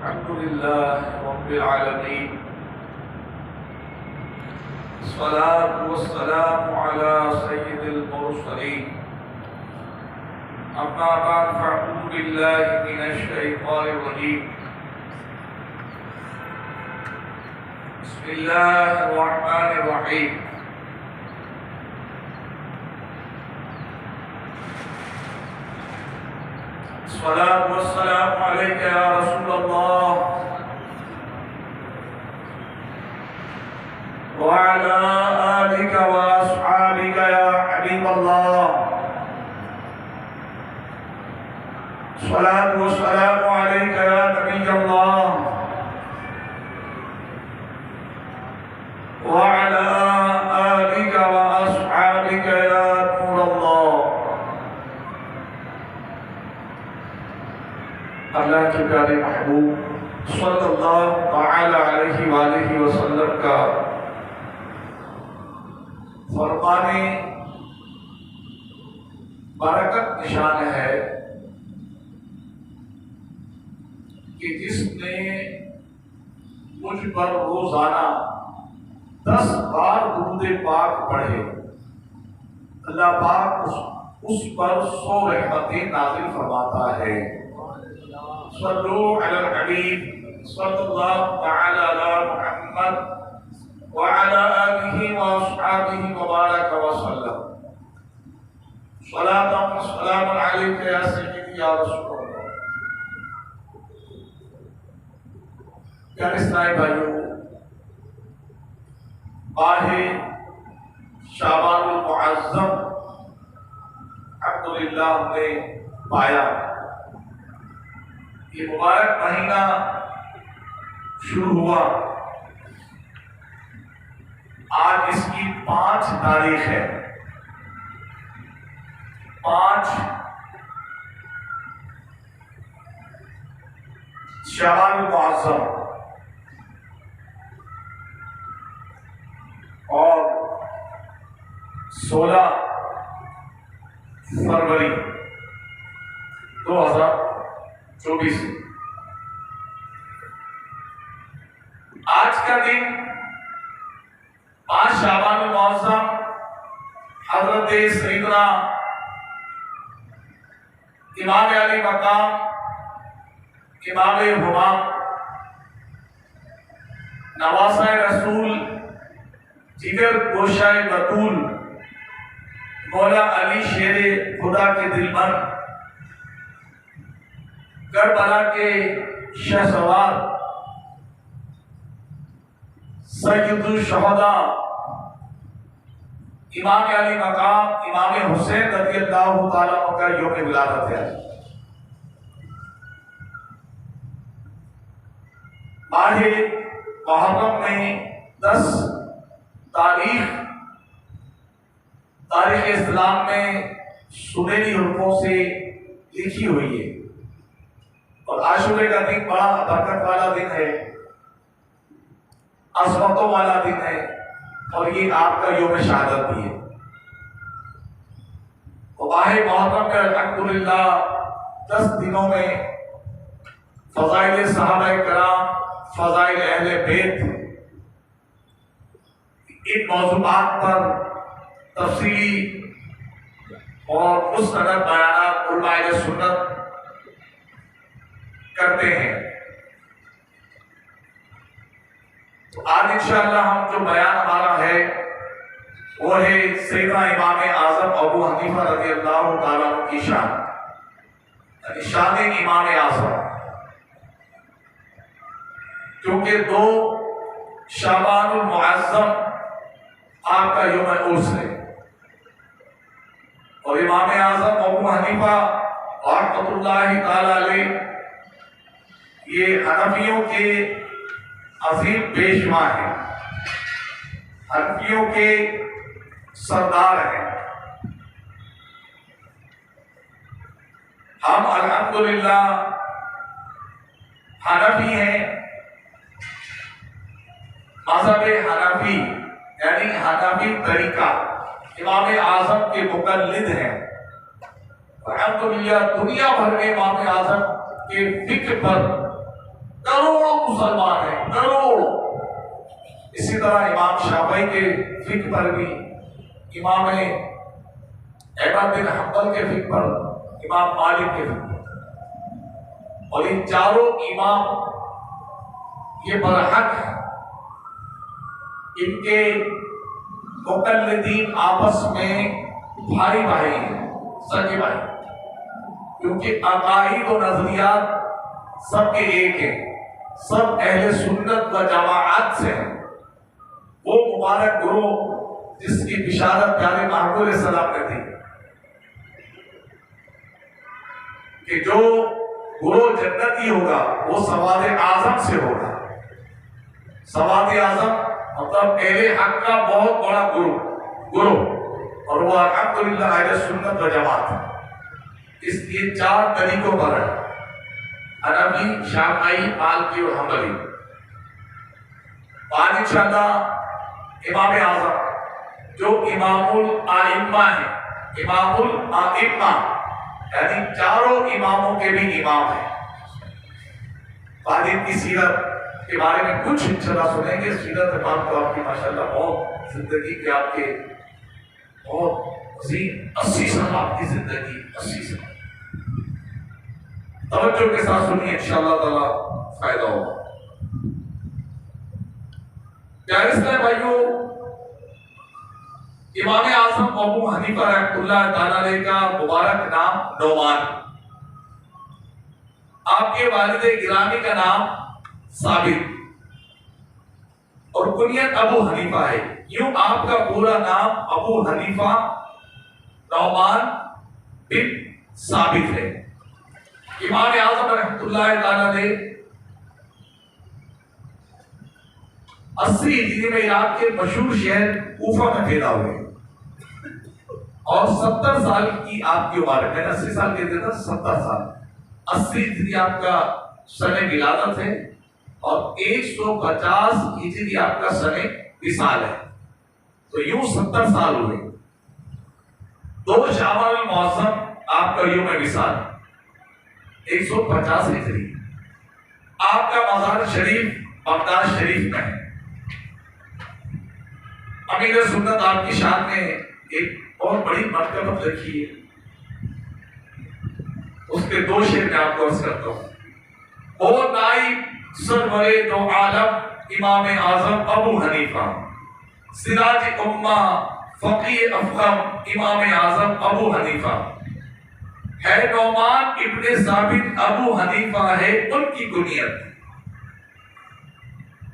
الحمد لله رب العالمين، الصلاة والسلام على سيد المرسلين. أما بعد فأعوذ بالله من الشيطان الرجيم. بسم الله الرحمن الرحيم. الصلاة والسلام عليك يا رسول الله وعلى آلك وأصحابك يا حبيب الله. الصلاة والسلام عليك يا نبي الله وعلى آلك وأصحابك يا نور الله. اللہ کے پیارے محبوب صلی اللہ تعالی علیہ وآلہ وسلم کا فرمان برکت نشان ہے کہ جس نے مجھ پر روزانہ 10 بار درود پاک پڑھے، اللہ پاک اس پر 100 رحمتیں نازل فرماتا ہے. صلو علی الحبیب صلی اللہ تعالی علی محمد وعلی آلہ واصحابہ وبارک وسلم. صلاۃ و سلام علیک یا سیدی یا رسول اللہ. پیارے اسلامی بھائیوں، ماہ شعبان المعظم الحمدللہ ہم نے پایا. یہ مبارک مہینہ شروع ہوا، آج اس کی 5 تاریخ ہے. 5 شعبان المعظم اور 16 فروری 2024. آج کا دن 5 شعبان المعظم حضرت سیدنا امام علی مقام امام حمام نواسہ رسول جگر گوشہ بطول مولا علی شیر خدا کے دل بر کربلا کے شہ سوار سید الشہداء امام علی مقام امام حسین رضی اللہ تعالیٰ عنہ کا یوم ولادت ہے. ماہ محرم میں 10 تاریخ اسلام میں سنہری حروفوں سے لکھی ہوئی ہے، اور عاشورے کا دن بڑا برکت والا دن ہے، عظمتوں والا دن ہے، اور یہ آپ کا یوم شہادت بھی ہے. ماہ محرم میں الحمدللہ 10 دنوں میں فضائل صحابہ کرام، فضائل اہل بیت، ان موضوعات پر تفصیلی اور مستند بیانات علماء اہل سنت کرتے ہیں. تو آج انشاءاللہ ہم جو بیان ہمارا ہے وہ ہے سیدنا امام اعظم ابو حنیفہ رضی اللہ تعالیٰ عنہ کی شان، یعنی شان امام اعظم، کیونکہ 2 شعبان المعظم آپ کا یوم عرس ہے، اور امام اعظم ابو حنیفہ رحمۃ اللہ تعالی علیہ یہ حنفیوں کے عظیم پیشوا ہیں، حنفیوں کے سردار ہیں. ہم الحمدللہ حنفی ہیں. مذہب حنفی یعنی حنفی طریقہ امام اعظم کے مقلد ہیں. الحمدللہ دنیا بھر میں امام اعظم کے فکر پر کروڑوں مسلمان ہیں، کروڑوں۔ اسی طرح امام شافعی کے فقہ پر بھی، امام احمد بن حنبل کے فقہ پر، امام مالک کے فقہ پر، اور ان چاروں امام یہ برحق ہے، ان کے مقلدین آپس میں بھائی بھائی ہیں، سگے بھائی، کیونکہ عقائد و نظریات سب کے ایک ہیں، سب اہل سنت و جماعت سے ہیں۔ وہ مبارک گرو جس کی بشارت پیارے محبوب علیہ السلام نے دی کہ جو گرو جنتی ہوگا وہ سواد اعظم سے ہوگا۔ سواد اعظم مطلب اہل حق کا بہت بڑا گرو، اور وہ الحمدللہ اہل سنت و جماعت ہے۔ اس لیے 4 طریقوں پر ہے، حنفی، شافعی، مالکی اور حنبلی۔ آج انشاءاللہ امام اعظم جو امام الائمہ ہیں، امام الائمہ یعنی چاروں اماموں کے بھی امام ہیں، آج ان کی سیرت کے بارے میں کچھ انشاءاللہ سنیں گے۔ سیرت امام تو آپ کی ماشاءاللہ بہت زندگی کے آپ کے بہت عظیم 80 سال آپ کی زندگی، 80 سال توجہ کے ساتھ سنیے، انشاءاللہ تعالی فائدہ ہوگا۔ پیارے اسلام بھائیوں، امام اعظم ابو حنیفہ رحمۃ اللہ تعالی علیہ کا مبارک نام نعمان، آپ کے والد گرامی کا نام ثابت، اور کنیت ابو حنیفہ ہے۔ یوں آپ کا پورا نام ابو حنیفہ نعمان بن ثابت ہے۔ امام اعظم رحمۃ اللہ تعالی علیہ 80 ہجری میں عراق کے مشہور شہر کوفہ میں پیدا ہوئے، اور 70 سال کی آپ کی عمر ہے۔ میں نے 80 سال کہہ دیا تھا، 70 سال، 80 ہجری آپ کا سن ولادت ہے، اور 150 ہجری آپ کا سن وصال ہے، تو یوں 70 سال ہوئے۔ 2 شعبان المعظم آپ کا یوم وصال، 150 ہجری۔ آپ کا مزار شریف بغداد شریف میں ہے۔ امیر سنت آپ کی شان میں ایک بہت بڑی مرتبت رکھی ہے، اس کے 2 شعر میں آپ کو عرض کرتا ہوں۔ او نائب سرور دو عالم امام اعظم ابو حنیفہ، سراج امہ فقیہ افخم امام اعظم ابو حنیفہ، ہے نعمان ابن ثابت ابو حنیفہ ہے ان کی کنیت،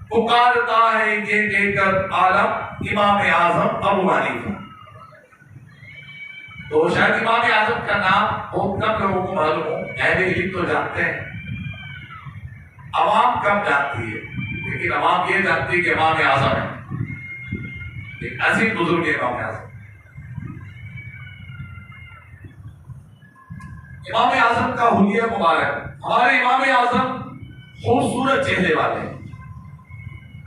پکارتا ہے یہ کہہ کر عالم امام اعظم ابو حنیفہ۔ تو شاید امام اعظم کا نام بہت کم لوگوں کو معلوم ہو، اہل علم تو جانتے ہیں، عوام کم جانتی ہے، لیکن عوام یہ جانتی ہے کہ امام اعظم ہے، ایک عظیم بزرگ امام اعظم۔ امام اعظم کا حلیہ مبارک، ہمارے امام اعظم خوبصورت چہرے والے ہیں،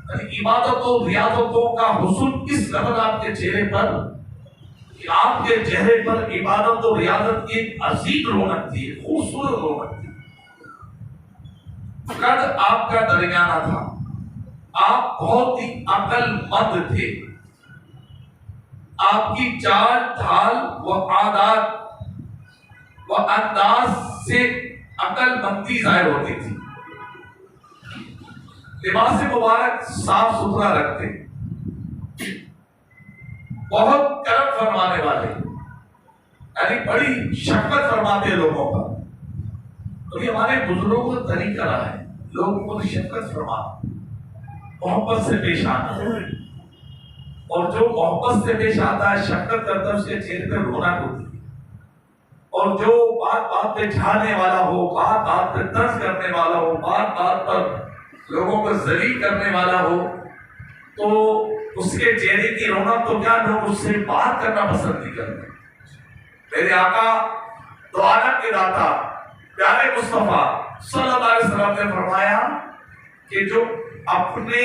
یعنی عبادت و ریاضتوں کا حسن اس قدر آپ کے چہرے پر کہ آپ کے چہرے پر عبادت و ریاضت کی ایک عظیم رونق تھی، خوبصورت رونق تھی۔ قد آپ کا درمیانہ تھا، آپ بہت ہی عقل مند تھے، آپ کی چال ڈھال و عادات و انداز سے عقل مندی ظاہر ہوتی تھی۔ لباس مبارک صاف ستھرا رکھتے، بہت کرم فرمانے والے، یعنی بڑی شفقت فرماتے لوگوں پر۔ تو یہ ہمارے بزرگوں کا طریقہ رہا ہے، لوگوں کو شفقت فرما، محبت سے پیش آنا، اور جو محبت سے پیش آتا ہے، شفقت کرتا ہے، اس کے چہرے پہ رونق ہوتی ہے، اور جو بات بات پہ جھانے والا ہو، بات بات پہ طنز کرنے والا ہو، بات بات پر لوگوں کو ذلیل کرنے والا ہو، تو اس کے چہرے کی رونق تو کیا، لوگ اس سے بات کرنا پسند نہیں کرتے۔ میرے آقا دو عالم کے داتا پیارے مصطفیٰ صلی اللہ علیہ وسلم نے فرمایا کہ جو اپنے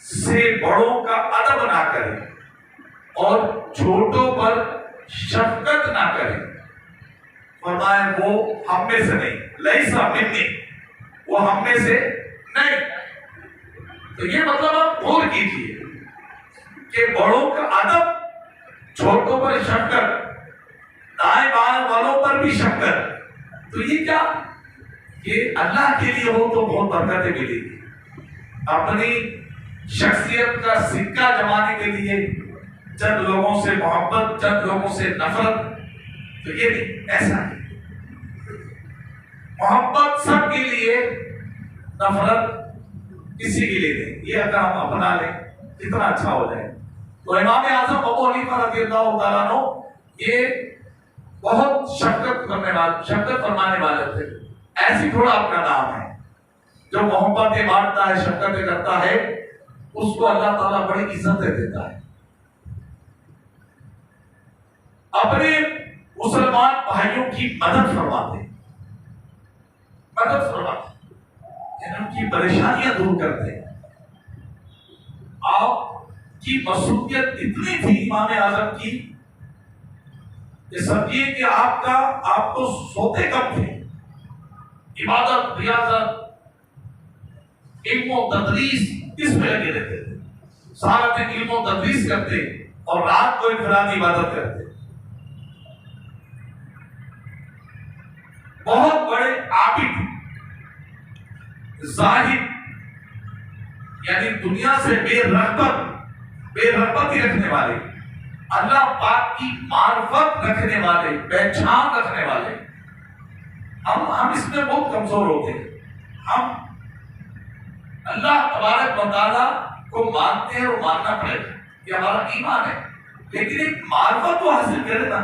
سے بڑوں کا ادب نہ کرے اور چھوٹوں پر شفقت نہ کرے، فرمایا وہ ہم میں سے نہیں، لیسا منی، وہ ہم میں سے نہیں. تو یہ مطلب آپ غور کیجیے کہ بڑوں کا ادب، چھوٹوں پر شفقت، دائیں بائیں والوں پر بھی شفقت. تو یہ کیا؟ یہ اللہ کے لیے ہو تو بہت برکتیں ملے گی. اپنی شخصیت کا سکہ جمانے کے لیے چند لوگوں سے محبت، چند لوگوں سے نفرت، تو یہ نہیں، ایسا نہیں. محبت سب کے لیے، نفرت کسی کے لیے نہیں. یہ اگر ہم اپنا لیں کتنا اچھا ہو جائے. تو امام اعظم ابو حنیفہ رضی اللہ تعالیٰ عنہ یہ بہت شفقت فرمانے والے تھے. ایسی تھوڑا اپنا نام ہے جو محبتیں بانٹتا ہے، شفقتیں کرتا ہے، اس کو اللہ تعالیٰ بڑی عزتیں دیتا ہے. اپنے مسلمان بھائیوں کی مدد فرماتے، ان کی پریشانیاں دور کرتے. آپ کی مصروفیت اتنی تھی امام اعظم کی کہ سمجھیے کہ آپ تو سوتے کم تھے. عبادت، ریاضت، علم و تدریس اس میں لگے رہتے تھے. سارا دن علم و تدریس کرتے اور رات کو انفرادی عبادت کرتے. بہت بڑے عابد، زاہد، یعنی دنیا سے بے رغبتی رکھنے والے، اللہ پاک کی معرفت رکھنے والے، پہچان رکھنے والے. ہم اس میں بہت کمزور ہوتے ہیں. ہم اللہ تبارک و تعالیٰ کو مانتے ہیں اور ماننا پڑے گا، یہ ہمارا ایمان ہے. لیکن ایک معرفت تو حاصل کرے نا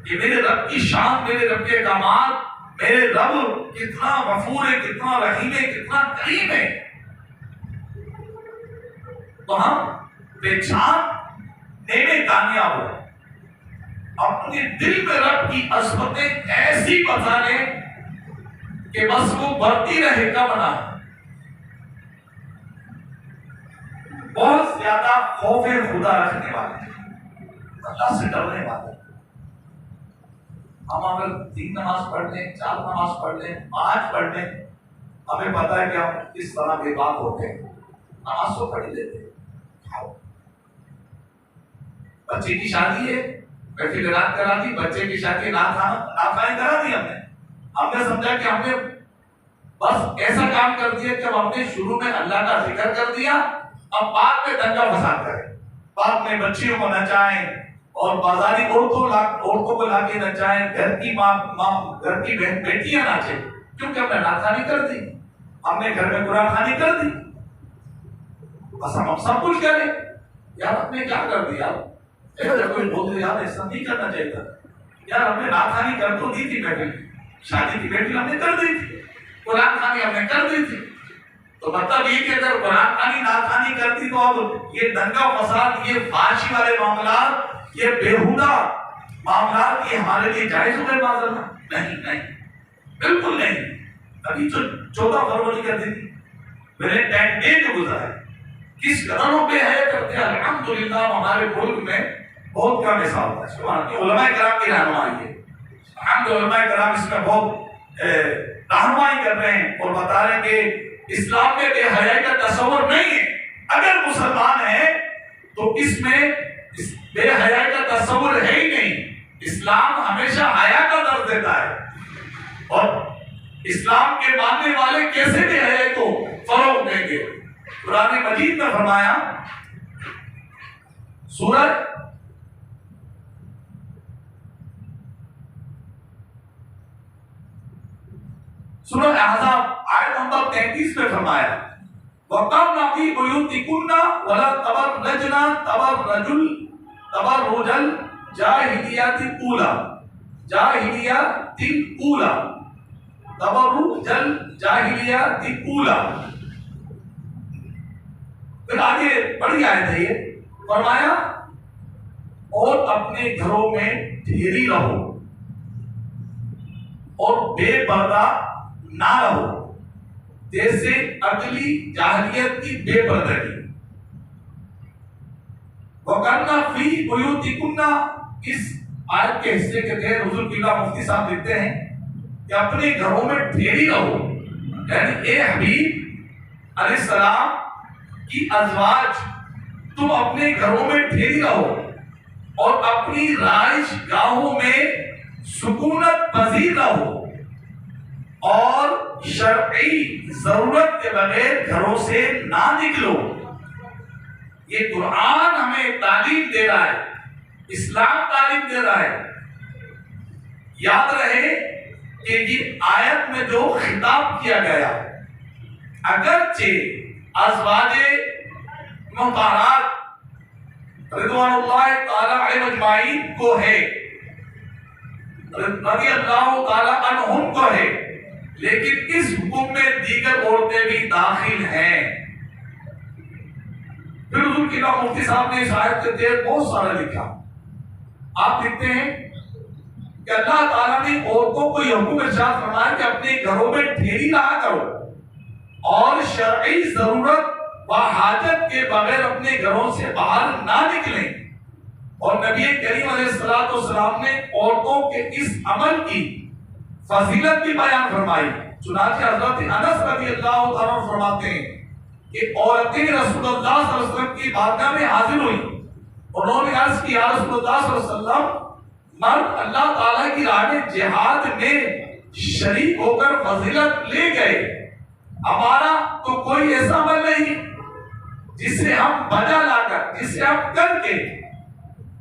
کہ میرے رب کی شان، میرے رب کے احکامات، میرے رب کتنا غفور ہے، کتنا رحیم ہے، کتنا کریم ہے. تو ہم پہچاننے میں کامیاب ہو، اپنے دل میں رب کی عظمتیں ایسی بتا لیں کہ بس وہ بڑھتی رہے گا. بنا بہت زیادہ خوف خدا رکھنے والے، اللہ سے ڈرنے والے. ہم اگر 3 نماز پڑھ لیں، 4 نماز پڑھ لیں، 5 پڑھ لیں، ہمیں پتا ہے کہ ہم کس طرح بے باک ہوتے ہیں. نماز تو پڑھ ہی لیتے. بچے کی شادی ہے، محفل رات کرا دی، بچے کی شادی ناخوانی کرا دی. ہم نے سمجھا کہ ہم نے بس ایسا کام کر دیا کہ ہم نے شروع میں اللہ کا ذکر کر دیا، اب بعد میں دنگا فساد کریں، بعد میں بچیوں کو نچائیں اور بازاری عورتوں کو لا کے نچائیں، گھر کی گھر کی بیٹیاں ناچیں، کیونکہ ہم نے ناخوانی کر دی، ہم نے گھر میں قرآن خوانی کر دی. بس ہم سب کچھ کریں. یار ہم نے کیا کر دیا؟ کوئی بول دے یار ایسا نہیں کرنا چاہیے تھا. یار ہم نے ناخوانی کر تو دی تھی، بیٹی شادی کی بیٹی ہم نے کر دی تھی، قرآن خوانی ہم نے کر دی تھی. تو مطلب یہ کہ اگر قرآن خوانی ناخوانی کرتی تو اب یہ دنگا فساد، یہ فحاشی والے معاملات، یہ بیہودہ معاملات، یہ ہمارے لیے جائز ہو گئے؟ معذرت نہیں، بالکل نہیں. ابھی جو 14 فروری کا دن ویلنٹائن ڈے جو گزرا ہے، کس قدر وہ بے حیا کرتے ہیں. الحمدللہ ہمارے ملک میں بہت کم ایسا ہوتا ہے. سبحان اللہ، علماء کرام کی رہنمائی ہے. الحمد علماء کرام اس میں بہت رہنمائی کر رہے ہیں اور بتا رہے ہیں کہ اسلام میں بے حیائی کا تصور نہیں ہے. اگر مسلمان ہیں تو اس میں بے حیائی کا تصور ہے ہی نہیں. اسلام ہمیشہ حیا کا درس دیتا ہے، اور اسلام کے ماننے والے کیسے بے حیائی کو فروغ دیں گے؟ قرآن مجید میں فرمایا، سورہ احزاب آیت نمبر 33 میں فرمایا، وَقَرْنَ فِي بُيُوتِكُنَّ وَلَا تَبَرَّجْنَ تَبَرُّجَ الْجَاهِلِيَّةِ الْأُولَى تَبَرُّجَ الْجَاهِلِيَّةِ الْأُولَى. پھر آگے بڑی آیت ہے، یہ فرمایا اور اپنے گھروں میں ڈھیری رہو اور بے پردہ نہ رہو جیسے اگلی جاہلیت کی بے پردگی. وَقَرْنَ فِي بُيُوتِكُنَّ اس آیت کے حصے کے تحت حضور قبلہ مفتی صاحب لکھتے ہیں کہ اپنے گھروں میں ڈھیری رہو. یعنی اے حبیب علیہ السلام کی ازواج، تم اپنے گھروں میں ٹھہری رہو اور اپنی رہائش گاہوں میں سکونت پذیر رہو اور شرعی ضرورت کے بغیر گھروں سے نہ نکلو۔ یہ قرآن ہمیں تعلیم دے رہا ہے، اسلام تعلیم دے رہا ہے۔ یاد رہے کہ یہ آیت میں جو خطاب کیا گیا، اگرچہ ازواج مطہرات رضوان اللہ تعالی علیہم اجمعین کو ہے، رضی اللہ تعالی عنہم کو ہے، لیکن اس حکم میں دیگر عورتیں بھی داخل ہیں۔ پھر حضور کی امام مفتی صاحب نے اس آیت کے تحت بہت سارا لکھا۔ آپ لکھتے ہیں کہ اللہ تعالیٰ نے عورتوں کو یہ حکم ارشاد فرمایا کہ اپنے گھروں میں ٹھہری رہا کرو اور شرعی ضرورت و حاجت کے بغیر اپنے گھروں سے باہر نہ نکلیں۔ اور نبی کریم علیہ السلام نے عورتوں کے اس عمل کی فضیلت بھی بیان فرمائی۔ چنانچہ حضرت انس رضی اللہ عنہ فرماتے ہیں کہ عورتیں رسول اللہ صلی اللہ علیہ وسلم کی بارگاہ میں حاضر ہوئی، انہوں نے عرض کیا یا رسول اللہ صلی اللہ علیہ وسلم، مرد اللہ تعالیٰ کی راہ میں جہاد میں شریک ہو کر فضیلت لے گئے، ہمارا تو کوئی ایسا عمل نہیں جسے ہم بجا لا کر، جسے ہم کر کے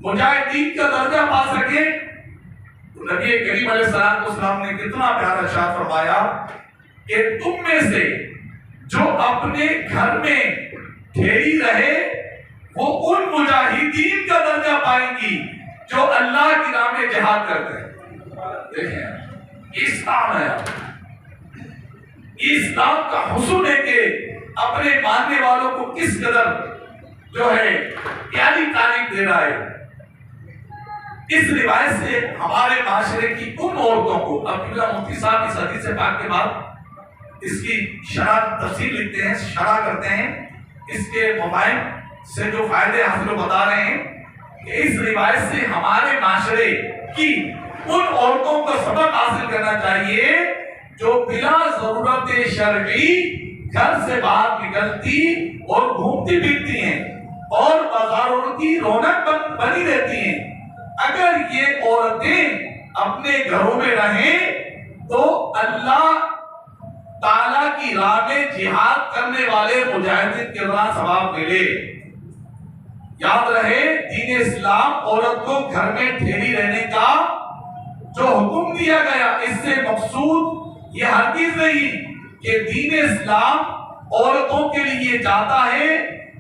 مجاہدین کا درجہ پا سکیں۔ نبی کریم علیہ السلام نے کتنا پیارا ارشاد فرمایا کہ تم میں سے جو اپنے گھر میں ٹھہری رہے وہ ان مجاہدین کا درجہ پائیں گی جو اللہ کی راہ میں جہاد کرتے ہیں۔ دیکھیں اسلام ہے، اسلام کا حسن ہے کہ اپنے ماننے والوں کو کس قدر جو ہے پیاری تعلیم دے رہا ہے۔ اس روایت سے ہمارے معاشرے کی ان عورتوں کو، عبداللہ مفتی صاحب اس حدیث پاک کے بعد اس کی شرح تفصیل لکھتے ہیں، شرح کرتے ہیں، اس کے مفاہیم سے جو فائدے حاصل بتا رہے ہیں کہ اس روایت سے ہمارے معاشرے کی ان عورتوں کو سبق حاصل کرنا چاہیے جو بلا ضرورت شرعی گھر سے باہر نکلتی اور گھومتی پھرتی ہیں اور بازاروں کی رونق بنی رہتی ہیں۔ اگر یہ عورتیں اپنے گھروں میں رہیں تو اللہ تعالیٰ کی راہ میں جہاد کرنے والے مجاہدین کے ذرا ثواب ملے۔ یاد رہے دین اسلام عورت کو گھر میں ٹھہری رہنے کا جو حکم دیا گیا، اس سے مقصود یہ ہرگز نہیں کہ دین اسلام عورتوں کے لیے چاہتا ہے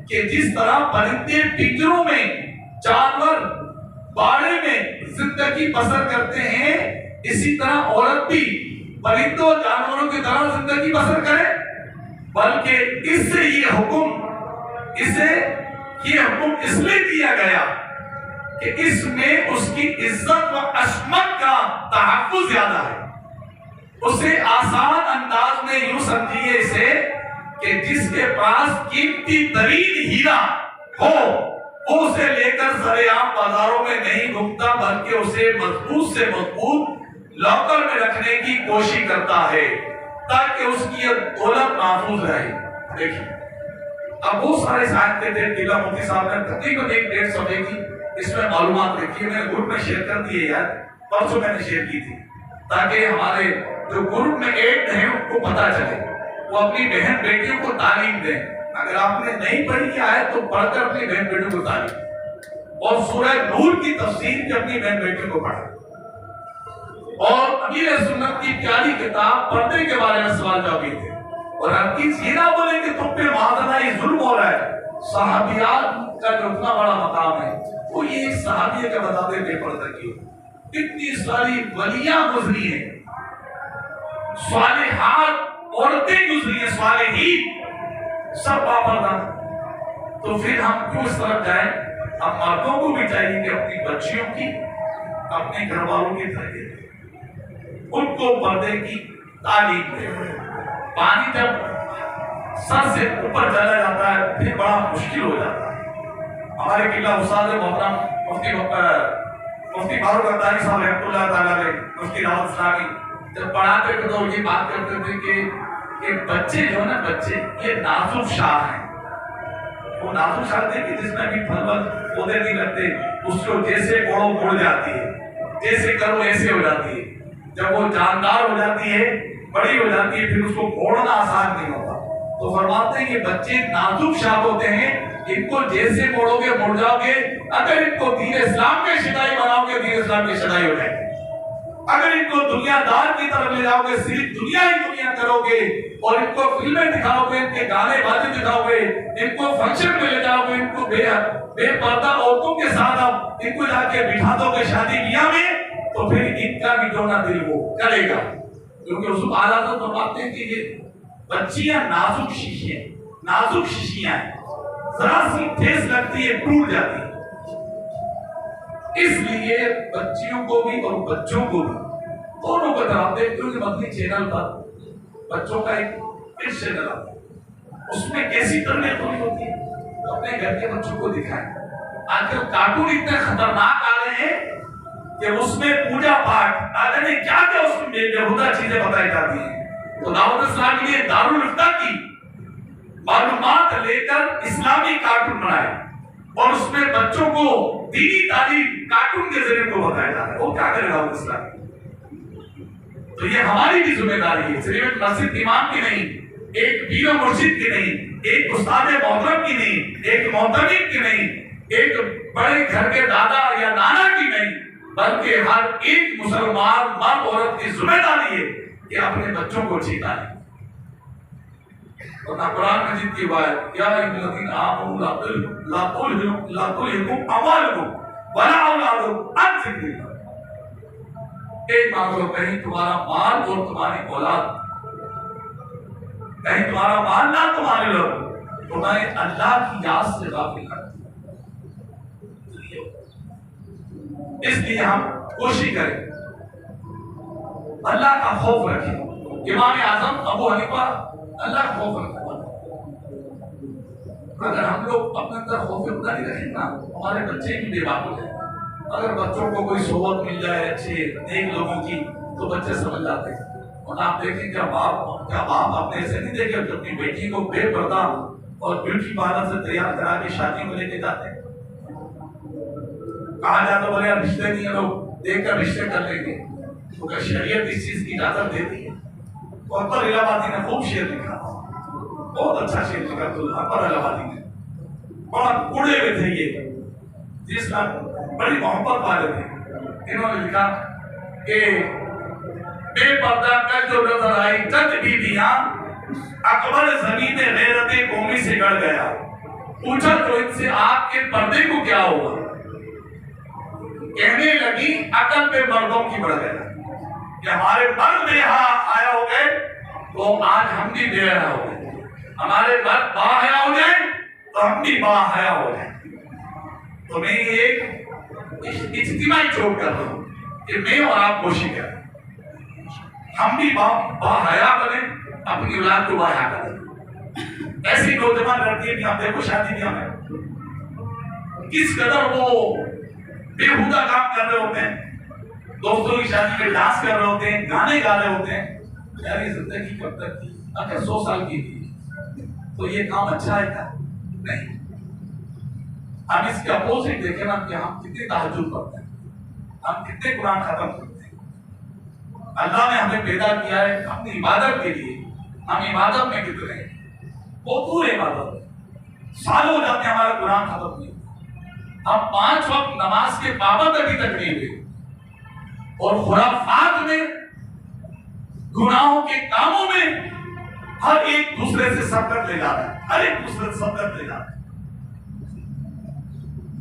کہ جس طرح پرندے پنجروں میں، جانور باڑے میں زندگی بسر کرتے ہیں، اسی طرح عورت بھی پرندوں جانوروں کی طرح زندگی بسر کرے، بلکہ اس سے یہ حکم اس لیے دیا گیا کہ اس میں اس کی عزت و عصمت کا تحفظ زیادہ ہے۔ اسے آسان انداز میں یوں سمجھیے اسے کہ جس کے پاس قیمتی ترین ہیرا ہو وہ اسے لے کر سرے عام بازاروں میں نہیں گھومتا، بلکہ اسے مضبوط سے مضبوط لاکر میں رکھنے کی کوشش کرتا ہے تاکہ اس کی دولت محفوظ رہے۔ دیکھیں اب بہت سارے سائنس کے تحت قلعہ مفتی صاحب نے تقریباً 1-1.5 صفحے کی اس میں معلومات لکھی ہے، میں نے گروپ میں شیئر کر دی ہے، یار پرسوں میں نے شیئر کی تھی تاکہ ہمارے جو گروپ میں ایڈ ہیں ان کو پتہ چلے، وہ اپنی بہن بیٹیوں کو تعلیم دیں۔ اگر آپ نے نہیں پڑھی کی آیت تو پڑھ کر اپنی بہن بیٹیوں کو تعلیم، اور سورہ نور کی تفسیر بھی اپنی بہن بیٹیوں کو پڑھیں، اور امیر سنت کی پیاری کتاب پردے کے بارے میں سوال جواب تھے، اور ہر چیز یہ نہ بولے کہ تم پہ معاذ یہ ظلم ہو رہا ہے۔ صحابیات کا جو اتنا بڑا مقام ہے وہ یہ ایک صحابیہ کا بتا دے بے پردہ کی، کتنی ساری ولیاں گزری ہیں، صالحات عورتیں گزری ہیں، صالحین سب پاپردہ، تو پھر ہم کیوں اس طرف جائیں؟ ہم مردوں کو بھی چاہیے کہ اپنی بچیوں کی، اپنے گھر والوں کی تربیت، ان کو پردے کی تعلیم دیں۔ پانی جب سر سے اوپر چلا جاتا ہے پھر بڑا مشکل ہو جاتا ہے۔ ہمارے قلعہ استاد محترم مفتی فاروق عطاری صاحب رحمۃ اللہ تعالیٰ علیہ، مفتی راحت اسلامی جب پڑھاتے تھے تو یہ بات کرتے تھے کہ کہ بچے جو ہے نا، بچے یہ نازک شاہ ہیں. وہ نازک شاہ تھے کہ جس میں بھی پھل ول پودے نہیں لگتے، اس کو جیسے کوڑو مڑ جاتی ہے، جیسے کرو ایسے ہو جاتی ہے. جب وہ جاندار ہو جاتی ہے، بڑی ہو جاتی ہے، پھر اس کو کوڑنا آسان نہیں ہوتا. تو فرماتے ہیں کہ بچے نازک شاہ ہوتے ہیں، ان کو جیسے موڑو گے مڑ جاؤ گے. اگر ان کو دین اسلام کے شدائی بناؤ گے، دین اسلام کی شدائی ہو جائے گی. اگر ان کو دنیا دار کی طرف لے جاؤ گے، صرف دنیا ہی دنیا کرو گے، اور ان کو فلمیں دکھاؤ گے، ان کے گانے بازی دکھاؤ گے، ان کو فنکشن میں لے جاؤ گے، ان کو بے پردہ عورتوں کے ساتھ اب ان کو جا کے بٹھا دو گے شادی بیاہ میں، تو پھر ان کا بھی جو نہ دل وہ کرے گا. کیونکہ رسول اعلیٰ تو فرماتے ہیں کہ یہ بچیاں نازک شیشیاں، نازک شیشیاں ہیں، ذرا سی ٹھیس لگتی ہے ٹوٹ جاتی ہے. اس لیے بچیوں کو بھی اور بچوں کو بھی دونوں کو طرف دیکھتے ہو کہ مدنی چینل پر بچوں کا ایک کس چینل آتا ہے، اس میں کیسی تربیت ہونی ہوتی ہے. تو اپنے گھر کے بچوں کو دکھائیں. آج کل کارٹون اتنے خطرناک آ رہے ہیں کہ اس میں پوجا پاٹ آج نے کیا کیا اس میں بےہودہ چیزیں بتائی جاتی ہیں. تو دعوت اسلام کے لیے دارالفتہ کی معلومات لے کر اسلامی کارٹون بنائے، اور اس میں بچوں کو دینی تعلیم کارٹون کے ذریعے کو بتایا جاتا ہے. وہ کیا کرے دعوت اسلام؟ تو یہ ہماری بھی ذمہ داری ہے، صرف مسجد امام کی نہیں، ایک پیر و مرشد کی نہیں، ایک استاد محترم کی نہیں، ایک محترم کی نہیں، ایک بڑے گھر کے دادا یا نانا کی نہیں، بلکہ ہر ایک مسلمان مرد عورت کی ذمہ داری ہے کہ اپنے بچوں کو جیتا ہے. اور قرآن مجید کی بات، یا الذین آمنوا لا تلہکم اموالکم ولا اولادکم عن ذکر اللہ. ایک مانگو، کہیں تمہارا مال اور تمہاری اولاد، کہیں تمہارا مال نہ تمہارے لوگ تمہیں اللہ کی یاد سے غافل کر. اس لیے ہم کوشش کریں، اللہ کا خوف رکھیں. امام اعظم ابو حنیفہ اللہ کا خوف رکھتے. اگر ہم لوگ اپنے اندر خوف خدا نہیں رکھیں نا، ہمارے بچے بھی بے باک ہو جائیں. اگر بچوں کو کوئی صحبت مل جائے اچھے نیک لوگوں کی تو بچے سمجھ جاتے ہیں. اور آپ دیکھیں کیا باپ آپ نے ایسے نہیں دیکھے کہ اپنی بیٹی کو بے پردہ اور بیوٹی پارلر سے تیار کرا کے شادی میں لے کے جاتے ہیں. کہا جاتا بولے یار رشتے نہیں ہیں، لوگ دیکھ کر رشتے کر لیں گے. تو کہ شریعت اس چیز کی اجازت دیتی ہے. اکبر الہ آبادی نے خوب شعر لکھا، بہت اچھا شعر لکھا. تو اکبر الہ آبادی نے بڑا کوڑے میں تھے یہ، جس کا بڑی محبت والے تھے. انہوں نے لکھا کہ بے پردہ کر جو نظر آئی چند بیویاں، اکبر زمین غیرت قومی سے گڑ گیا. پوچھا تو ان سے آپ کے پردے کو کیا ہوا؟ کہنے لگی عقل پہ مردوں کی بڑھ گیا کہ ہمارے مرد بے حیا آیا ہو گئے تو آج ہم بھی بے حیا ہو گئے. ہمارے مرد با حیا ہو جائیں تو ہم بھی با حیا ہو جائیں. تو میں ایک اجتماعی چوٹ کر رہا ہوں کہ میں اور آپ کوشش کریں ہم بھی با حیا بنیں، اپنی اولاد کو با حیا کریں. ایسی نوجوان لڑکی بھی آپ دیکھو شادی بیاہ میں کس قدر وہ بےہودہ کام کر رہے ہوتے ہیں، دوستوں کی شادی میں ڈانس کر رہے ہوتے ہیں، گانے گا رہے ہوتے ہیں. یاری زندگی کب تک تھی؟ اگر 100 سال کی تھی تو یہ کام اچھا ہے کیا؟ نہیں. ہم اس کے اپوزٹ دیکھیں نا کہ ہم کتنے تہجد پڑھتے ہیں، ہم کتنے قرآن ختم کرتے ہیں. اللہ نے ہمیں پیدا کیا ہے اپنی عبادت کے لیے. ہم عبادت میں کتنے ہیں؟ وہ پورے عبادت سالوں ہو جاتے ہیں ہمارا قرآن ختم نہیں. ہم 5 وقت نماز کے پابند ابھی تک نہیں ہوئے، اور خرافات میں، گناہوں کے کاموں میں ہر ایک دوسرے سے سبقت لے جا رہا ہے، ہر ایک دوسرے سے سبقت لے جا رہا ہے.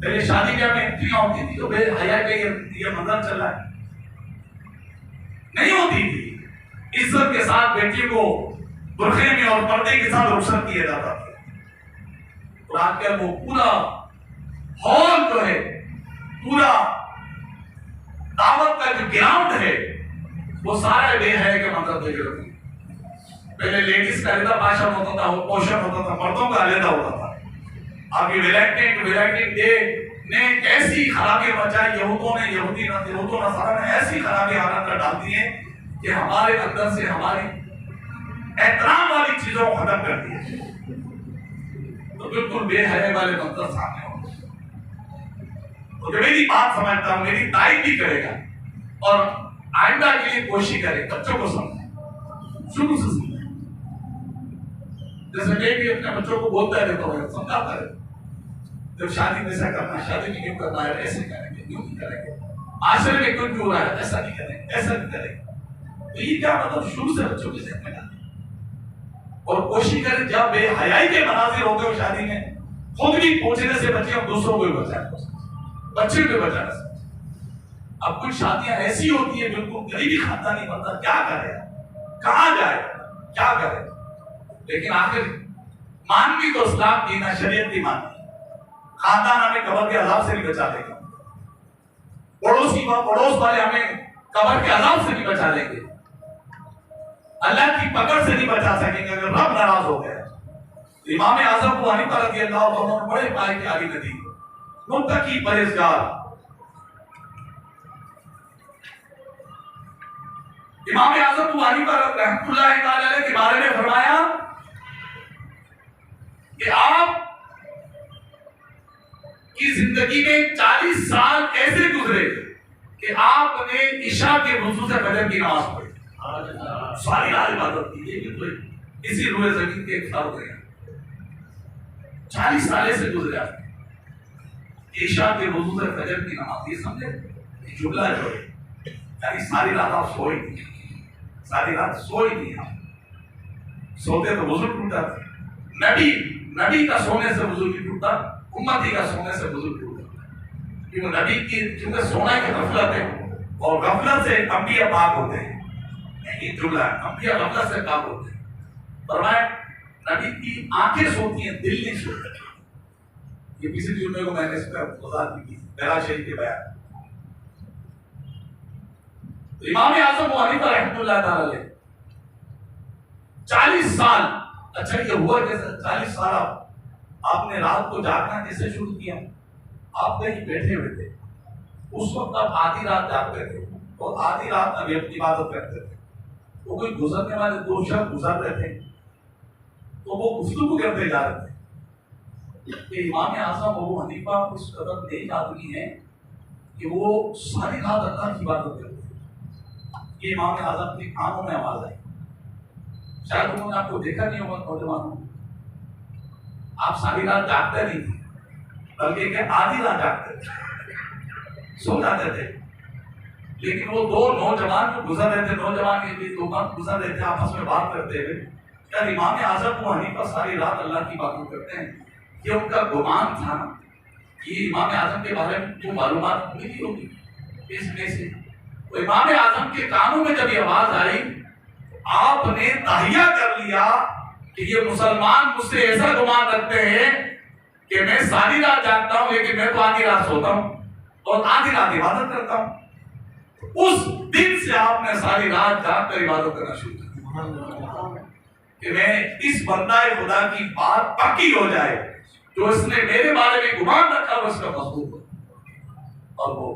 پہلے شادی بیاہ میں انٹریاں ہوتی تھی تو بے حیا کے یہ منظر چل رہا ہے، نہیں ہوتی تھی. عزت کے ساتھ بیٹی کو برقعے میں اور پردے کے ساتھ رخصت کیا جاتا تھا. اور آج کل وہ پورا ہال جو ہے، پورا دعوت کا جو گراؤنڈ ہے، وہ سارا بے حیا کے منظر دیکھ رہے تھے. پہلے لیڈیز کا علیحدہ بھاشن ہوتا تھا، پوشن ہوتا تھا، مردوں کا علیحدہ ہوتا تھا. ابھی ویلنٹائن ڈے نے ایسی خرابی مچائی، یہودوں نصارہ نے ایسی خرابی حالات ڈال دی ہیں کہ ہمارے اندر سے ہماری احترام والی چیزوں کو ختم کر دیا، تو بالکل بے حیائی والے منظر سامنے ہوں گے۔ تو جو میری بات سمجھتا ہوں، میری تائید بھی کرے گا اور آئندہ کے لیے کوشش کرے، بچوں کو سمجھیں، شروع سے سمجھیں۔ جیسے میں بھی اپنے بچوں کو بولتا رہتا ہوں، سمجھاتا رہتا ہوں، جب شادی میں ایسا کرنا، شادی میں کیوں کرنا ہے، ایسے کریں گے، کیوں نہیں کریں گے، معاشرے میں کیوں ہو رہا ہے، ایسا نہیں کریں گے، ایسا نہیں کریں گے۔ تو یہ کیا مطلب، شروع سے بچوں کے ذہن میں ڈالیں اور کوشش کریں جب بے حیائی کے مناظر ہوتے ہو شادی میں، خود بھی پہنچنے سے بچے اور دوسروں کو بھی بچائیں، بچے کو بچانا سکتے۔ اب کچھ شادیاں ایسی ہوتی ہیں بالکل غریبی خاندانی بندہ کیا کرے، کہاں جائے، کیا کرے، لیکن آخر مان بھی تو اسلام کی نہ شریعت کی مانتی، خاندان ہمیں قبر کے عذاب سے بھی بچا لے گا، پڑوس والے ہمیں قبر کے عذاب سے بھی بچا لیں گے، اللہ کی پکڑ سے نہیں بچا سکیں گے اگر رب ناراض ہو گیا۔ امام اعظم ابو حنیفہ رضی اللہ عنہ نے بڑے پائے کی عالی ندی، متقی پرہیزگار، امام اعظم ابو حنیفہ رحمۃ اللہ تعالی علیہ کے بارے میں فرمایا کہ آپ کی زندگی میں 40 سال ایسے گزرے کہ آپ نے عشاء کے وضو سے فجر کی نماز پڑھی، ساری رات عبادت کی، لیکن تو اسی روئے زمین کے ایک فرق ہے، 40 سال سے گزرے آپ عشاء کے وضو سے فجر کی نماز، یہ سمجھے یہ جملہ جو ہے، یعنی ساری رات آپ سوئی نہیں، ساری رات سوئی نہیں، آپ سوتے تو وضو ٹوٹا، نبی کا سونے سے وضو نہیں ٹوٹا، امتی کا سونے سے وضو ٹوٹا، کیونکہ نبی کی چونکہ سونا کی غفلت ہے اور غفلت سے انبیاء پاک ہوتے ہیں، یہ جملہ ہے، انبیاء غفلت سے پاک ہوتے ہیں۔ فرمایا نبی کی آنکھیں سوتی ہیں، دل نہیں سوتا۔ یہ پچھلے جمعے کو میں نے اس پر وضاحت کی میرا شریف کے بیان۔ تو امام اعظم ابو حنیفہ رحمۃ اللہ تعالی علیہ 40 سال، اچھا یہ ہوا کیسے 40 سال آپ نے رات کو جاگنا کیسے شروع کیا؟ آپ کہیں بیٹھے ہوئے تھے، اس وقت آپ آدھی رات جاگتے تھے اور آدھی رات ابھی اپنی عبادت کرتے تھے، تو کوئی گزرنے والے دو شخص گزر رہے تھے تو وہ گفتگو کرتے جا رہے تھے کہ امام اعظم ابو حنیفہ اس قدر نیک آدمی ہیں کہ وہ ساری رات اللہ کی عبادت کرتے ہیں۔ یہ امام اعظم کے کانوں میں آواز آئی، شاید انہوں نے آپ کو دیکھا نہیں ہوگا نوجوانوں، آپ ساری رات جاگتے نہیں تھے بلکہ کہ آدھی رات جاگتے تھے، سو جاتے تھے، لیکن وہ دو نوجوان جو گزر رہے تھے، نوجوان کے دو مرد گزر رہے تھے آپس میں بات کرتے ہوئے، یار امام اعظم ابو حنیفہ ساری رات اللہ کی باتیں کرتے ہیں، یہ ان کا گمان تھا، یہ امام اعظم کے بارے میں جو معلومات ملی ہوگی اس میں سے، تو امام اعظم کے کانوں میں جب یہ آواز آئی آپ نے تہیہ کر لیا کہ یہ مسلمان مجھ سے ایسا گمان رکھتے ہیں کہ میں ساری رات جاگتا ہوں لیکن میں تو آدھی رات سوتا ہوں اور آدھی رات عبادت کرتا ہوں۔ اس دن سے آپ نے ساری رات جاگ کر عبادت کرنا شروع کیا کہ میں اس بندہ خدا کی بات پکی ہو جائے، جو اس نے میرے بارے میں گمان رکھا وہ اس کا مضبوط ہو، اور وہ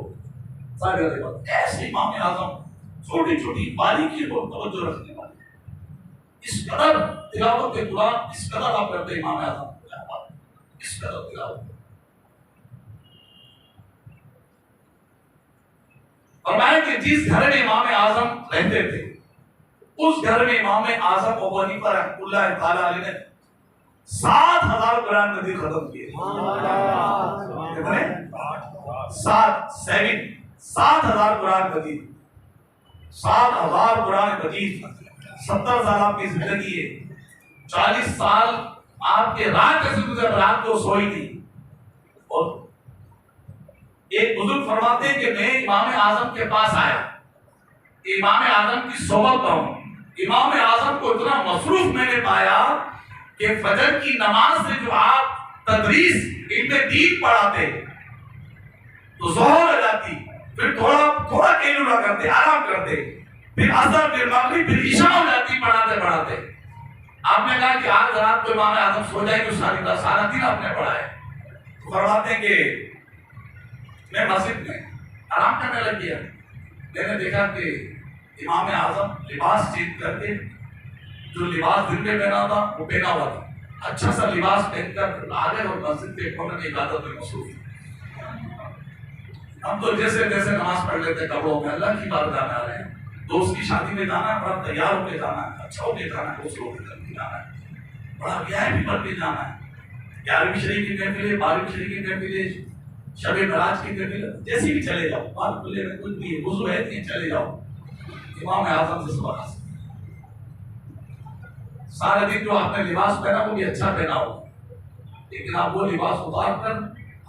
ساری رات عبادت۔ ایسے امام اعظم چھوٹی چھوٹی باریکی کو توجہ رکھنے والے، اس قدر تلاوت قرآن، اس قدر آپ کرتے امام اعظم، اس قدر تلاوت۔ فرمایا کہ جس گھر میں امام اعظم رہتے تھے اس گھر میں امام اعظم ابو حنیفہ رحمۃ اللہ تعالی علیہ نے 7,000 قرآن مجید ختم کیے۔ کتنے؟ 7,000 قرآن مجید، 7,000 قرآن مجید، 70 سال آپ کی زندگی ہے، 40 سال آپ کے رات کیسے گزر، رات کو سوئی تھی۔ اور ایک بزرگ فرماتے ہیں کہ میں امام اعظم کے پاس آیا، امام اعظم کی صحبت کا ہوں، امام اعظم کو اتنا مصروف میں نے پایا کہ فجر کی نماز سے جو آپ تدریس علم دین پڑھاتے تو ظہر ہو جاتی، پھر تھوڑا کیلولا کرتے، آرام کرتے، پھر عصر، پھر مغرب، پھر عشاء ہو جاتی پڑھاتے پڑھاتے۔ آپ نے کہا کہ آج رات کو امام اعظم سو جائے تو سارا دن آپ نے پڑھا ہے۔ فرماتے ہیں کہ میں مسجد میں آرام کرنے لگ گیا، میں نے دیکھا کہ امام اعظم لباس چینج کر کے جو لباس دن میں پہنا تھا وہ پہنا ہوا تھا، اچھا سا لباس پہن کر آ گئے اور مسجد کے کونے میں عبادت میں مصروف تھے۔ ہم تو جیسے تیسے نماز پڑھ لیتے کپڑوں میں، اللہ کی بارگاہ میں آ رہے ہیں، دوست کی شادی میں جانا ہے، بڑا تیار ہو کے جانا ہے، اچھا ہو کے جانا ہے، دوست ہو کے جانا ہے، بڑا VIP پر کے جانا ہے، 11ویں شریف کی محفل ہے، 12ویں شریف کی محفل ہے، شب معراج کی محفل ہے، جیسی بھی چلے جاؤ، بات کھلے میں کچھ بھی ہے، وضو ہے نہیں چلے جاؤ امام اعظم سے سوال۔ سارے دن جو آپ نے لباس پہنا وہ بھی اچھا پہنا ہو، لیکن آپ وہ لباس اتار کر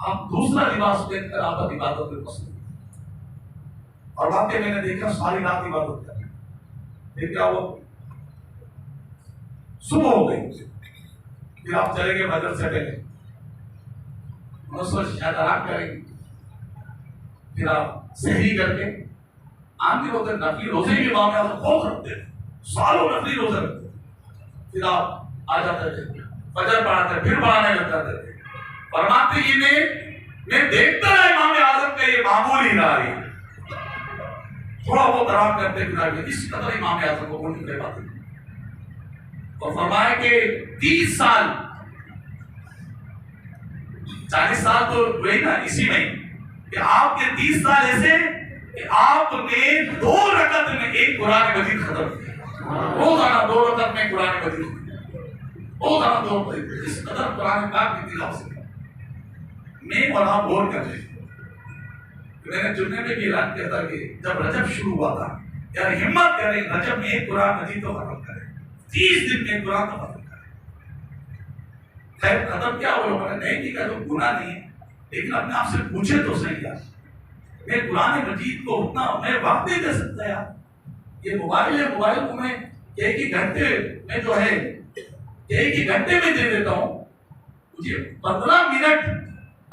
آپ دوسرا لباس پہن کر آپ عبادت میں مصروف، اور واقعی میں نے دیکھا ساری رات عبادت کر پھر کیا ہوا، صبح ہو گئی، پھر آپ چلے گئے فجر سے پہلے، شاید آرام کریں گے، پھر آپ سحری کر کے آندھی ہوتے نفلی روزے کے معاملے میں خوف رکھتے ہیں، سالوں نفلی روزے رکھتے ہیں، پھر آپ آ جاتے تھے فجر پڑھاتے پھر پڑھانے لگ جاتے تھے۔ فرماتے ہی میں دیکھتا رہا امام اعظم کا یہ معمول ہی نہ رہی، تھوڑا بہت آرام کرتے پھر اس قدر امام اعظم کو بولنے کے بات، اور فرمایا کہ 30 سال 40 سال تو ہوئے نا اسی میں کہ آپ کے 30 سال ایسے کہ آپ نے 2 رکعت میں ایک قرآن مجید ختم کیا، روزانہ 2 رکعت میں قرآن مجید، روزانہ 2 رکعت، اس قدر قرآن پاک کی تلاوت سے میں اور آپ غور کر رہے۔ میں نے جمعے میں بھی اعلان کیا تھا کہ جب رجب شروع ہوا تھا یار ہمت کریں رجب میں ایک قرآن مجید تو ختم کریں، 30 دن میں قرآن تو ختم کریں۔ خیر ختم کیا ہو لوگوں نے نہیں کیا تو گناہ نہیں ہے، لیکن اپنے آپ سے پوچھے تو صحیح یار، میں قرآن مجید کو اتنا میں وقت نہیں دے سکتا یار، یہ موبائل ہے، موبائل کو میں ایک ہی گھنٹے میں جو ہے ایک ہی گھنٹے میں دے دیتا ہوں، مجھے 15 منٹ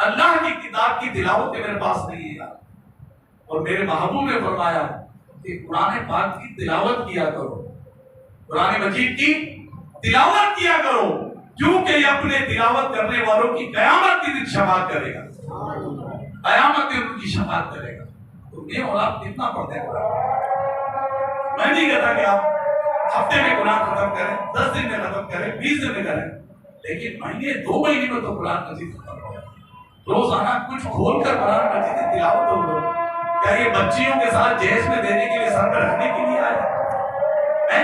اللہ کی کتاب کی تلاوت کے میرے پاس نہیں ہے یار۔ اور میرے محبوب نے فرمایا کہ قرآن پاک کی تلاوت کیا کرو، قرآن مجید کی تلاوت کیا کرو، کیونکہ یہ اپنے تلاوت کرنے والوں کی قیامت کے دن شفاعت کرے گا، قیامت کے دن کی شفاعت کرے گا۔ تو میں اور آپ کتنا پڑھتے ہیں قرآن؟ میں نہیں کہتا کہ آپ ہفتے میں قرآن ختم کریں، 10 دن میں ختم کریں، 20 دن میں کریں، لیکن مہینے 2 مہینے میں تو قرآن مجید ختم ہو، روزانہ کچھ کھول کر قرآن مجید کی تلاوت ہو۔ کیا یہ بچیوں کے ساتھ جہیز میں دینے کے لیے سر پہ رکھنے کے لیے آئے؟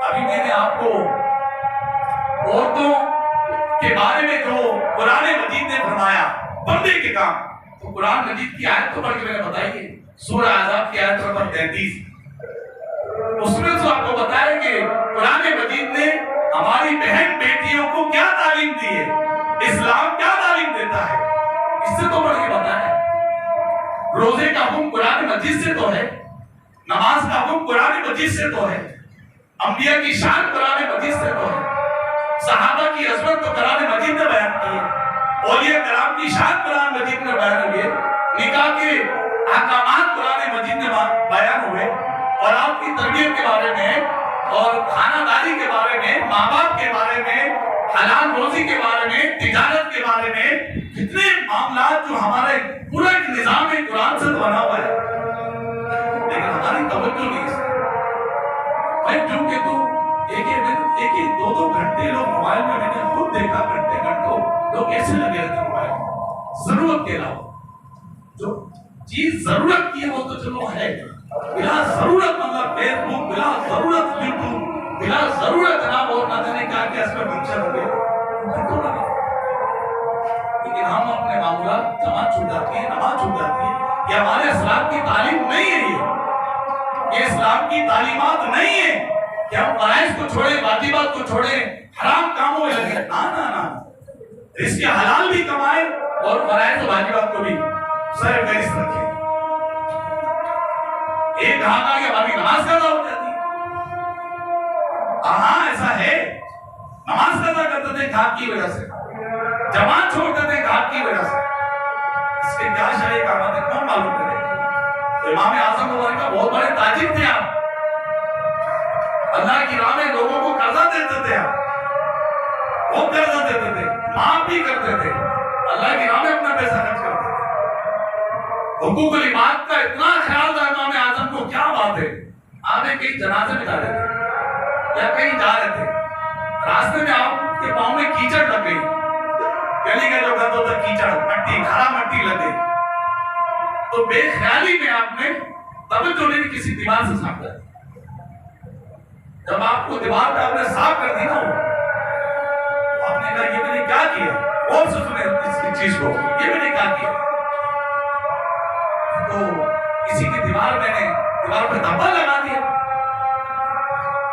ابھی میں نے آپ کو عورتوں کے بارے میں جو قرآن مجید نے فرمایا پردے کے کام، تو قرآن مجید کی آیت تو پڑھ کے میں نے بتائی ہے، سورہ احزاب کی آیت نمبر 33، اس میں تو آپ کو بتایا کہ قرآن مجید نے ہماری بہن بیٹیوں کو کیا تعلیم دی ہے، اسلام کیا تعلیم دیتا ہے، اس سے تو پڑھ کے بتایا ہے۔ روزے کا حکم قرآن مجید سے تو ہے، نماز کا حکم قرآن مجید سے تو ہے، انبیاء کی شان قرآن مجید سے تو ہے، صحابہ کی عظمت تو قرآن مجید نے بیان کی ہے، اولیاء کرام کی شان قرآن مجید میں بیان ہوئی ہے، نکاح کے احکامات قرآن مجید میں بیان ہوئے، اور آپ کی تربیت کے بارے میں اور خانہ داری کے بارے میں، ماں باپ کے بارے میں، حلال روزی کے بارے میں، تجارت کے بارے میں کتنے معاملات جو ہمارے پورا ایک نظام ہے قرآن سے بنا ہوا ہے، لیکن ہماری توجہ نہیں ہے۔ میں جو کہ تو ایک ہی 2 گھنٹے لوگ موبائل میں، میں نے خود دیکھا گھنٹوں لوگ ایسے لگے رہتے موبائل میں، ضرورت کے علاوہ جو چیز ضرورت کی ہے وہ تو چلو ہے، بلا ضرورت مطلب فیس بک، بلا ضرورت یوٹیوب، بلا ضرورت جناب اور نہ جانے کیا کیا اس میں فنکشن ہو گئے، لیکن ہم اپنے معمولات جماعت چھوٹ جاتی ہے، نماز چھوٹ جاتی ہے، یہ ہمارے اسلام کی تعلیم نہیں ہے، یہ اسلام کی تعلیمات نہیں ہے کہ ہم فرائض کو چھوڑیں، واجبات کو چھوڑیں، حرام کاموں میں لگے، نا رزق حلال بھی کمائیں اور فرائض و واجبات کو بھی سر فہرست رکھیں۔ ایک ہاتھ آگے ہماری نماز قضا ہو جاتی ہے، ہاں ایسا ہے، نماز قضا کرتے تھے گھاٹ کی وجہ سے، جماعت چھوڑتے تھے گھاٹ کی وجہ سے، اس کے کیا شاہی کامات ہے کون معلوم کرے؟ تو امام اعظم مبارک کا بہت بڑے تاجر تھے آپ، اللہ کی راہ میں لوگوں کو قرضہ دیتے تھے آپ، بہت قرضہ دیتے تھے، معاف بھی کرتے تھے، اللہ کی راہ میں اپنا پیسہ خرچ کرتے تھے، حقوق العباد کا اتنا خیال تھا امام اعظم کو، کیا بات ہے، آپ نے کئی جنازے میں ڈالے تھے، یا کہیں جا رہے تھے، راستے میں آپ کے پاؤں میں کیچڑ لگ گئی، گلی کا جو گند ہوتا کیچڑ، مٹی، کھرا مٹی لگ گئی، تو بے خیالی میں آپ نے توجہ نہیں کسی دیوار سے صاف کر دی۔ جب آپ کو دیوار پہ آپ نے صاف کر دی نا وہ، آپ نے کہا یہ میں نے کیا کیا، غور سے سنیں اس چیز کو، یہ میں نے کیا کیا، تو کسی کی دیوار میں نے دیوار پہ دھبا لگا دیا،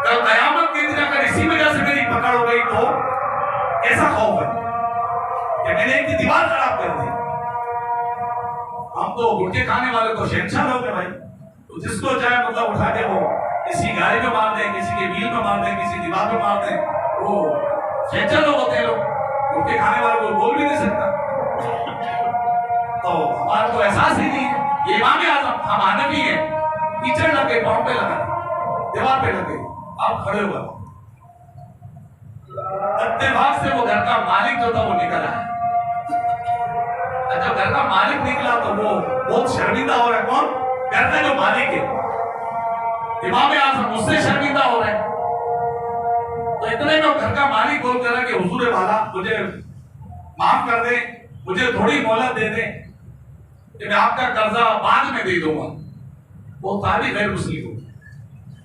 کل قیامت کے دن اگر اسی وجہ سے میری پکڑ ہو گئی تو ایسا خوف ہے کہ میں نے ایک دیوار خراب کر دی۔ ہم تو گٹکے کھانے والے تو شہنشاہ لوگ ہیں بھائی، تو جس کو چاہے مطلب اٹھا کے وہ کسی گاڑی پہ مار دیں، کسی کے ویل پہ مار دیں، کسی دیوار پہ مار دیں، وہ شہنشاہ لوگ ہوتے ہیں لوگ، گٹکے کھانے والے کو بول بھی نہیں سکتا۔ تو ہمارا تو احساس ہی نہیں ہے، یہ امام اعظم ہم حنفی ہیں، کیچڑ لگ گئے، پاؤں پہ لگا دیوار پہ لگ گئی، آپ کھڑے ہوا، اتفاق سے وہ گھر کا مالک جو تھا وہ نکل آیا۔ جب گھر کا مالک نکلا تو وہ بہت شرمندہ ہو رہا ہے، کون؟ گھر کا جو مالک ہے، امام اعظم اس سے شرمندہ ہو رہے ہیں۔ تو اتنے میں گھر کا مالک بول کر کہ حضور والا مجھے معاف کر دیں، مجھے تھوڑی مہلت دے دیں کہ میں آپ کا قرضہ بعد میں دے دوں گا۔ وہ تابعی غیر مسلم ہو،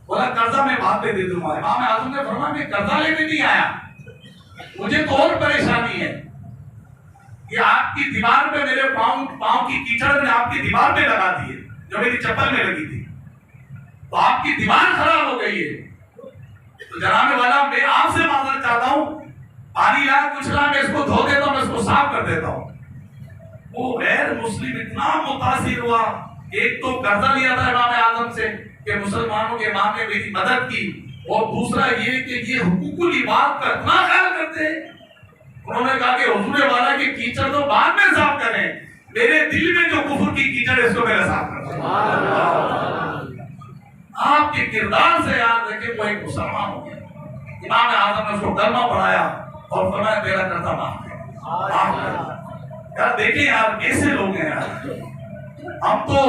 بولا قرضہ میں بعد میں دے دوں گا۔ امام اعظم نے فرمایا میں قرضہ لینے نہیں آیا، مجھے تو اور پریشانی ہے کہ آپ کی دیوار پہ میرے پاؤں کی کیچڑ نے آپ کی دیوار پہ لگا دی ہے جو میری چپل میں لگی تھی، تو آپ کی دیوار خراب ہو گئی ہے، تو جناب والا میں آپ سے معذرت چاہتا ہوں، پانی لا کچھ لا، میں اس کو دھو دیتا ہوں، میں اس کو صاف کر دیتا ہوں۔ وہ غیر مسلم اتنا متاثر ہوا، ایک تو قرضہ لیا تھا امام اعظم سے کہ مسلمانوں کے امام نے میری مدد کی، اور دوسرا یہ کہ یہ حقوق العباد کا اتنا خیال کرتے ہیں۔ انہوں نے کہا کہ حضور والا کی کیچڑ تو بعد میں صاف کریں، میرے دل میں جو کفر کی کیچڑ ہے اس کو میرا صاف کر دیں۔ آپ کے کردار سے یاد رکھیں وہ ایک مسلمان ہو گیا۔ امام اعظم نے اس کو کلمہ پڑھایا اور فرمایا میرا قرضہ معاف کر۔ یار دیکھیں یار کیسے لوگ ہیں یار، ہم تو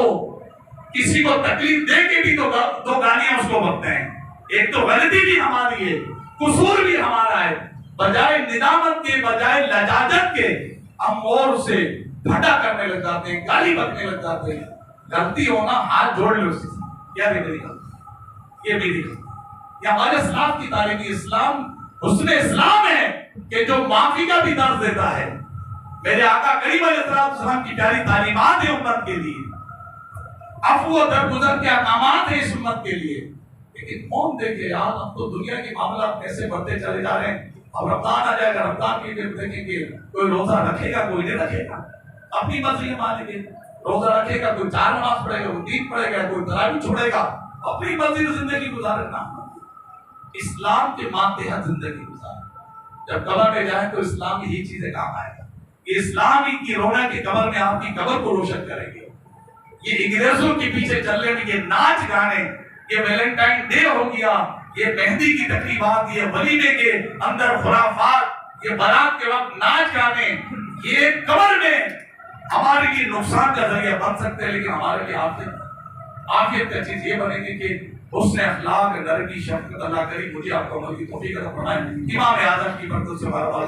کسی کو تکلیف دے کے بھی دو گالیاں اس کو بکتے ہیں۔ ایک تو غلطی بھی ہماری ہے، قصور بھی ہمارا ہے، بجائے ندامت کے، بجائے لجاجت کے ہم اور سے بھٹا کرنے لگ جاتے ہیں، گالی بکنے لگ جاتے ہیں۔ غلطی ہونا ہاتھ جوڑ لے اس سے، کیا بھی نہیں غلطی، یہ بھی نہیں غلطی۔ یہ ہمارے اسلام کی تعلیم، اسلام حسن اسلام ہے کہ جو معافی کا بھی درس دیتا ہے۔ میرے آقا کریم علیہ السلام کی پیاری تعلیمات ہیں امت کے لیے، عفو و درگزر کے احکامات ہیں اس امت کے لیے، لیکن کون دیکھے یار اب تو دنیا کے معاملات کیسے بڑھتے چلے جا رہے ہیں۔ اب رمضان آ جائے گا، رمضان کی دیکھیں گے کوئی روزہ رکھے گا کوئی نہیں رکھے گا، اپنی مرضی مان لیں گے، روزہ رکھے گا کوئی 4 نماز پڑھے گا، کوئی 3 پڑھے گا، کوئی تراویح چھوڑے گا، اپنی مرضی سے زندگی گزارنا۔ اسلام کے ماتحت زندگی گزارنا، جب قبر میں جائیں تو اسلام کی ہی چیزیں کام آئے گا۔ یہ اسلام ہی کی رونق کی قبر میں آپ کی قبر کو روشن کریں گے۔ یہ انگریزوں کے پیچھے چلنے میں یہ ناچ گانے، یہ ویلنٹائن ڈے ہو گیا، یہ مہندی کی تقریبات، یہ ولیمے کے اندر خرافات، یہ بارات کے وقت ناچ گانے، یہ قبر میں ہمارے لیے نقصان کا ذریعہ بن سکتے ہیں، لیکن ہمارے لیے عافیت کا چیز یہ بنے گی کہ حسن اخلاق، نرمی، شفقت اللہ کریم مجھے آپ کو عمل کی توفیق عطا فرمائے۔ امام اعظم کی برکت سے بار بار